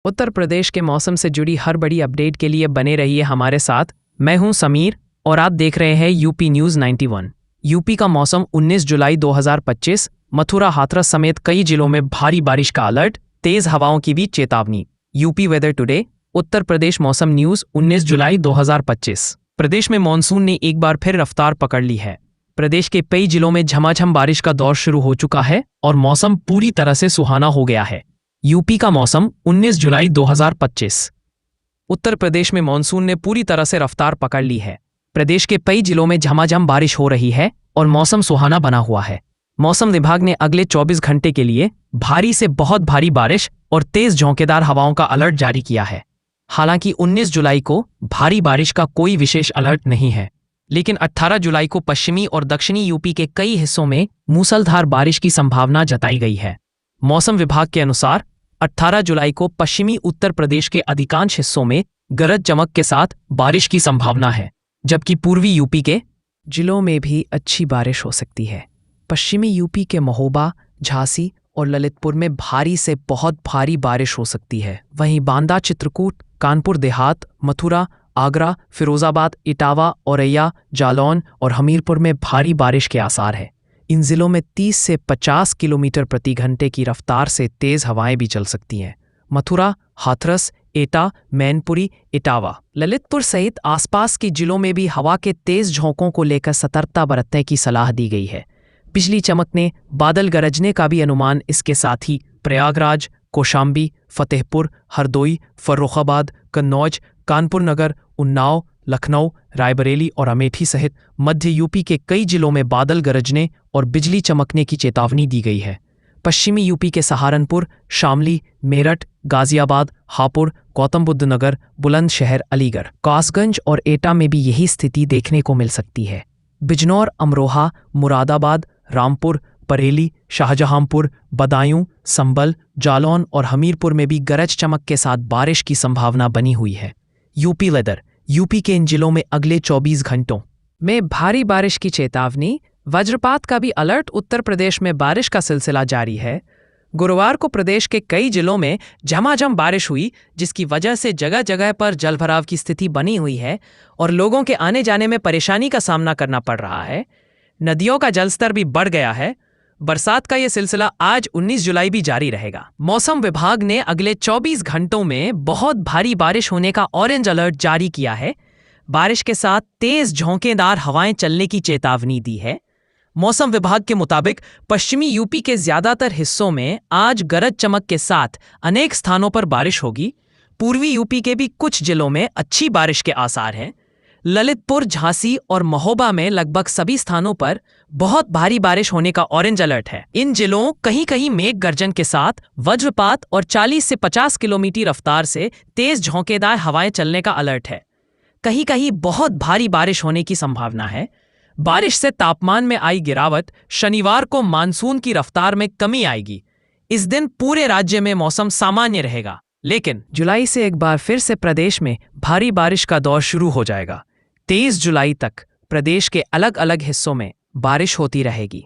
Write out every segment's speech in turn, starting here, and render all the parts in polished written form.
उत्तर प्रदेश के मौसम से जुड़ी हर बड़ी अपडेट के लिए बने रहिए हमारे साथ। मैं हूं समीर और आप देख रहे हैं यूपी न्यूज़ 91। यूपी का मौसम 19 जुलाई 2025। मथुरा, हाथरस समेत कई जिलों में भारी बारिश का अलर्ट, तेज हवाओं की भी चेतावनी। UP weather today. Uttar Pradesh मौसम न्यूज़ 19 जुलाई 2025। प्रदेश में मानसून ने एक बार फिर रफ्तार पकड़ ली है। प्रदेश के कई जिलों में झमाझम बारिश का दौर शुरू हो चुका है और मौसम पूरी तरह से सुहाना हो गया है। यूपी का मौसम 19 जुलाई 2025। उत्तर प्रदेश में मानसून ने पूरी तरह से रफ्तार पकड़ ली है। प्रदेश के कई जिलों में झमाझम बारिश हो रही है और मौसम सुहाना बना हुआ है। मौसम विभाग ने अगले 24 घंटे के लिए भारी से बहुत भारी बारिश और तेज झोंकेदार हवाओं का अलर्ट जारी किया है। हालांकि 19 जुलाई को भारी बारिश का कोई विशेष अलर्ट नहीं है, लेकिन 18 जुलाई को पश्चिमी और दक्षिणी यूपी के कई हिस्सों में मूसलाधार बारिश की संभावना जताई गई है। मौसम विभाग के अनुसार 18 जुलाई को पश्चिमी उत्तर प्रदेश के अधिकांश हिस्सों में गरज चमक के साथ बारिश की संभावना है, जबकि पूर्वी यूपी के जिलों में भी अच्छी बारिश हो सकती है। पश्चिमी यूपी के महोबा, झांसी और ललितपुर में भारी से बहुत भारी बारिश हो सकती है। वहीं बांदा, चित्रकूट, कानपुर देहात, मथुरा, आगरा, फिरोजाबाद, इटावा, औरैया, जालौन और हमीरपुर में भारी बारिश के आसार है। इन जिलों में 30 से 50 किलोमीटर प्रति घंटे की रफ्तार से तेज हवाएं भी चल सकती हैं। मथुरा, हाथरस, एटा, मैनपुरी, इटावा, ललितपुर सहित आसपास के जिलों में भी हवा के तेज झोंकों को लेकर सतर्कता बरतने की सलाह दी गई है। बिजली चमकने, बादल गरजने का भी अनुमान। इसके साथ ही प्रयागराज, कौशाम्बी, फतेहपुर, हरदोई, फर्रुखाबाद, कन्नौज, कानपुर नगर, उन्नाव, लखनऊ, रायबरेली और अमेठी सहित मध्य यूपी के कई जिलों में बादल गरजने और बिजली चमकने की चेतावनी दी गई है। पश्चिमी यूपी के सहारनपुर, शामली, मेरठ, गाजियाबाद, हापुड़, गौतम बुद्ध नगर, बुलंदशहर, अलीगढ़, कासगंज और एटा में भी यही स्थिति देखने को मिल सकती है। बिजनौर, अमरोहा, मुरादाबाद, रामपुर, बरेली, शाहजहांपुर, बदायूं, संभल, जालौन और हमीरपुर में भी गरज चमक के साथ बारिश की संभावना बनी हुई है। UP weather. यूपी के इन जिलों में अगले 24 घंटों में भारी बारिश की चेतावनी, वज्रपात का भी अलर्ट। उत्तर प्रदेश में बारिश का सिलसिला जारी है। गुरुवार को प्रदेश के कई जिलों में झमाझम बारिश हुई, जिसकी वजह से जगह जगह पर जलभराव की स्थिति बनी हुई है और लोगों के आने जाने में परेशानी का सामना करना पड़ रहा है। नदियों का जलस्तर भी बढ़ गया है। बरसात का यह सिलसिला आज 19 जुलाई भी जारी रहेगा। मौसम विभाग ने अगले 24 घंटों में बहुत भारी बारिश होने का ऑरेंज अलर्ट जारी किया है। बारिश के साथ तेज झोंकेदार हवाएं चलने की चेतावनी दी है। मौसम विभाग के मुताबिक पश्चिमी यूपी के ज्यादातर हिस्सों में आज गरज चमक के साथ अनेक स्थानों पर बारिश होगी। पूर्वी यूपी के भी कुछ जिलों में अच्छी बारिश के आसार हैं। ललितपुर, झांसी और महोबा में लगभग सभी स्थानों पर बहुत भारी बारिश होने का ऑरेंज अलर्ट है। इन जिलों कहीं कहीं मेघ गर्जन के साथ वज्रपात और 40 से 50 किलोमीटर रफ्तार से तेज झोंकेदार हवाएं चलने का अलर्ट है। कहीं कहीं बहुत भारी बारिश होने की संभावना है। बारिश से तापमान में आई गिरावट। शनिवार को मानसून की रफ्तार में कमी आएगी। इस दिन पूरे राज्य में मौसम सामान्य रहेगा, लेकिन जुलाई से एक बार फिर से प्रदेश में भारी बारिश का दौर शुरू हो जाएगा। 23 जुलाई तक प्रदेश के अलग अलग हिस्सों में बारिश होती रहेगी।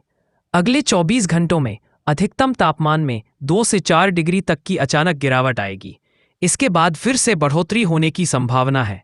अगले 24 घंटों में अधिकतम तापमान में 2 से 4 डिग्री तक की अचानक गिरावट आएगी। इसके बाद फिर से बढ़ोतरी होने की संभावना है।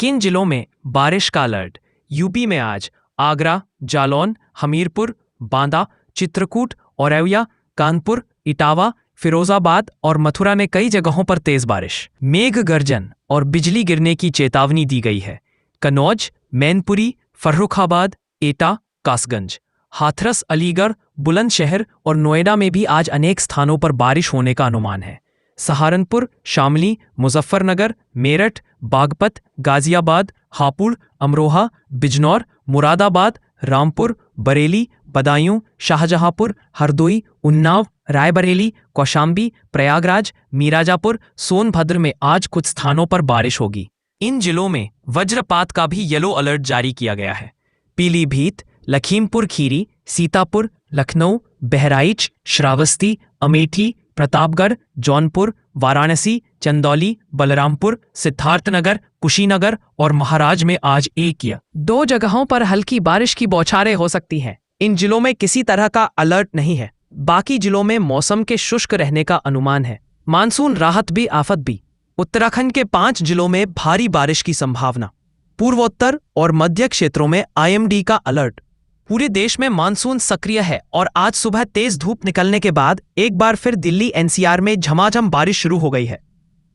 किन जिलों में बारिश का अलर्ट? यूपी में आज आगरा, जालौन, हमीरपुर, बांदा, चित्रकूट, औरैया, कानपुर, इटावा, फिरोजाबाद और मथुरा में कई जगहों पर तेज बारिश, मेघ गर्जन और बिजली गिरने की चेतावनी दी गई है। कन्नौज, मैनपुरी, फर्रुखाबाद, एटा, कासगंज, हाथरस, अलीगढ़, बुलंदशहर और नोएडा में भी आज अनेक स्थानों पर बारिश होने का अनुमान है। सहारनपुर, शामली, मुजफ्फरनगर, मेरठ, बागपत, गाजियाबाद, हापुड़, अमरोहा, बिजनौर, मुरादाबाद, रामपुर, बरेली, बदायूं, शाहजहांपुर, हरदोई, उन्नाव, रायबरेली, कौशाम्बी, प्रयागराज, मीराजापुर, सोनभद्र में आज कुछ स्थानों पर बारिश होगी। इन जिलों में वज्रपात का भी येलो अलर्ट जारी किया गया है। पीलीभीत, लखीमपुर खीरी, सीतापुर, लखनऊ, बहराइच, श्रावस्ती, अमेठी, प्रतापगढ़, जौनपुर, वाराणसी, चंदौली, बलरामपुर, सिद्धार्थनगर, कुशीनगर और महाराज में आज 1 या 2 जगहों पर हल्की बारिश की बौछारें हो सकती हैं। इन जिलों में किसी तरह का अलर्ट नहीं है। बाकी जिलों में मौसम के शुष्क रहने का अनुमान है। मानसून राहत भी आफत भी। उत्तराखंड के 5 जिलों में भारी बारिश की संभावना। पूर्वोत्तर और मध्य क्षेत्रों में आईएमडी का अलर्ट। पूरे देश में मानसून सक्रिय है और आज सुबह तेज धूप निकलने के बाद एक बार फिर दिल्ली एनसीआर में झमाझम बारिश शुरू हो गई है।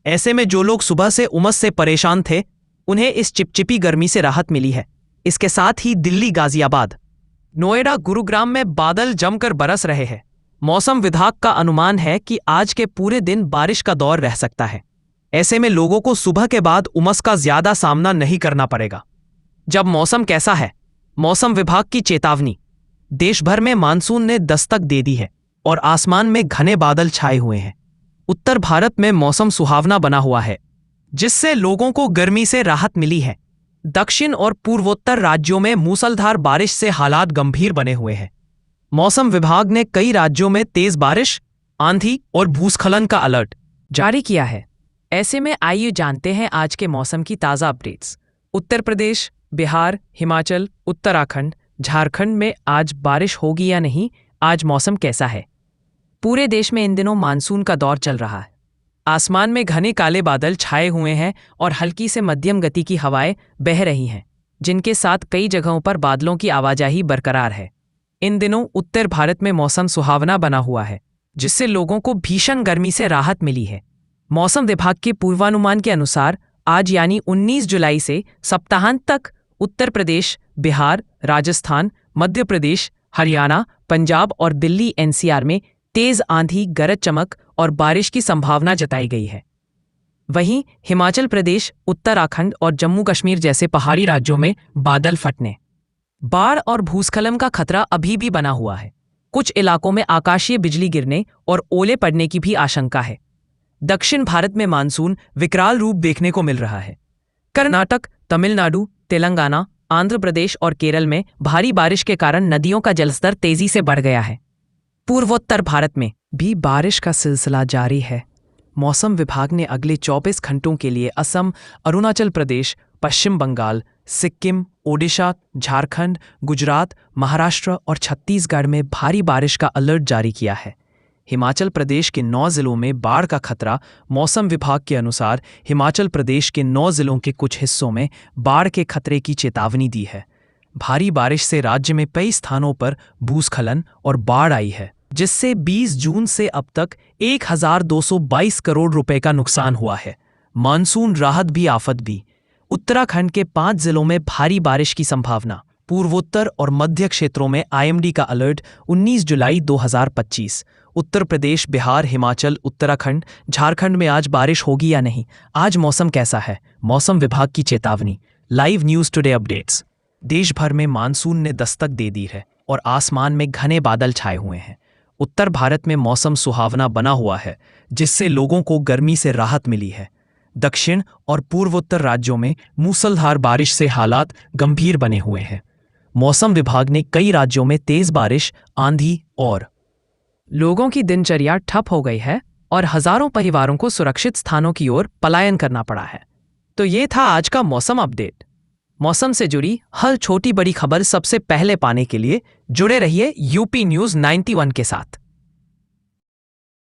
ऐसे में जो लोग सुबह से उमस से परेशान थे, उन्हें इस चिपचिपी गर्मी से राहत मिली है। इसके साथ ही दिल्ली, गाजियाबाद, नोएडा, गुरुग्राम में बादल जमकर बरस रहे हैं। मौसम विभाग का अनुमान है कि आज के पूरे दिन बारिश का दौर रह सकता है। ऐसे में लोगों को सुबह के बाद उमस का ज्यादा सामना नहीं करना पड़ेगा। जब मौसम कैसा है? मौसम विभाग की चेतावनी। देश भर में मानसून ने दस्तक दे दी है और आसमान में घने बादल छाए हुए हैं। उत्तर भारत में मौसम सुहावना बना हुआ है, जिससे लोगों को गर्मी से राहत मिली है। दक्षिण और पूर्वोत्तर राज्यों में मूसलाधार बारिश से हालात गंभीर बने हुए हैं। मौसम विभाग ने कई राज्यों में तेज बारिश, आंधी और भूस्खलन का अलर्ट जारी किया है। ऐसे में आइए जानते हैं आज के मौसम की ताज़ा अपडेट्स। उत्तर प्रदेश, बिहार, हिमाचल, उत्तराखंड, झारखंड में आज बारिश होगी या नहीं? आज मौसम कैसा है? पूरे देश में इन दिनों मानसून का दौर चल रहा है। आसमान में घने काले बादल छाए हुए हैं और हल्की से मध्यम गति की हवाएं बह रही हैं, जिनके साथ कई जगहों पर बादलों की आवाजाही बरकरार है। इन दिनों उत्तर भारत में मौसम सुहावना बना हुआ है, जिससे लोगों को भीषण गर्मी से राहत मिली है। मौसम विभाग के पूर्वानुमान के अनुसार आज यानी 19 जुलाई से सप्ताहांत तक उत्तर प्रदेश, बिहार, राजस्थान, मध्य प्रदेश, हरियाणा, पंजाब और दिल्ली एनसीआर में तेज आंधी, गरज चमक और बारिश की संभावना जताई गई है। वहीं हिमाचल प्रदेश, उत्तराखंड और जम्मू कश्मीर जैसे पहाड़ी राज्यों में बादल फटने, बाढ़ और भूस्खलन का खतरा अभी भी बना हुआ है। कुछ इलाकों में आकाशीय बिजली गिरने और ओले पड़ने की भी आशंका है। दक्षिण भारत में मानसून विकराल रूप देखने को मिल रहा है। कर्नाटक, तमिलनाडु, तेलंगाना, आंध्र प्रदेश और केरल में भारी बारिश के कारण नदियों का जलस्तर तेजी से बढ़ गया है। पूर्वोत्तर भारत में भी बारिश का सिलसिला जारी है। मौसम विभाग ने अगले 24 घंटों के लिए असम, अरुणाचल प्रदेश, पश्चिम बंगाल, सिक्किम, ओडिशा, झारखंड, गुजरात, महाराष्ट्र और छत्तीसगढ़ में भारी बारिश का अलर्ट जारी किया है। हिमाचल प्रदेश के 9 जिलों में बाढ़ का खतरा। मौसम विभाग के अनुसार हिमाचल प्रदेश के 9 जिलों के कुछ हिस्सों में बाढ़ के खतरे की चेतावनी दी है। भारी बारिश से राज्य में कई स्थानों पर भूस्खलन और बाढ़ आई है, जिससे 20 जून से अब तक 1222 करोड़ रुपए का नुकसान हुआ है। मानसून राहत भी आफत भी। उत्तराखंड के 5 जिलों में भारी बारिश की संभावना। पूर्वोत्तर और मध्य क्षेत्रों में आईएमडी का अलर्ट 19 जुलाई 2025। उत्तर प्रदेश, बिहार, हिमाचल, उत्तराखंड, झारखंड में आज बारिश होगी या नहीं? आज मौसम कैसा है? मौसम विभाग की चेतावनी। Live news today updates. देश भर में मानसून ने दस्तक दे दी है और आसमान में घने बादल छाए हुए हैं। उत्तर भारत में मौसम सुहावना बना हुआ है, जिससे लोगों को गर्मी से राहत मिली है। दक्षिण और पूर्वोत्तर राज्यों में मूसलाधार बारिश से हालात गंभीर बने हुए हैं। मौसम विभाग ने कई राज्यों में तेज बारिश, आंधी और लोगों की दिनचर्या ठप हो गई है और हजारों परिवारों को सुरक्षित स्थानों की ओर पलायन करना पड़ा है। तो ये था आज का मौसम अपडेट। मौसम से जुड़ी हर छोटी बड़ी खबर सबसे पहले पाने के लिए जुड़े रहिए यूपी न्यूज़ 91 के साथ।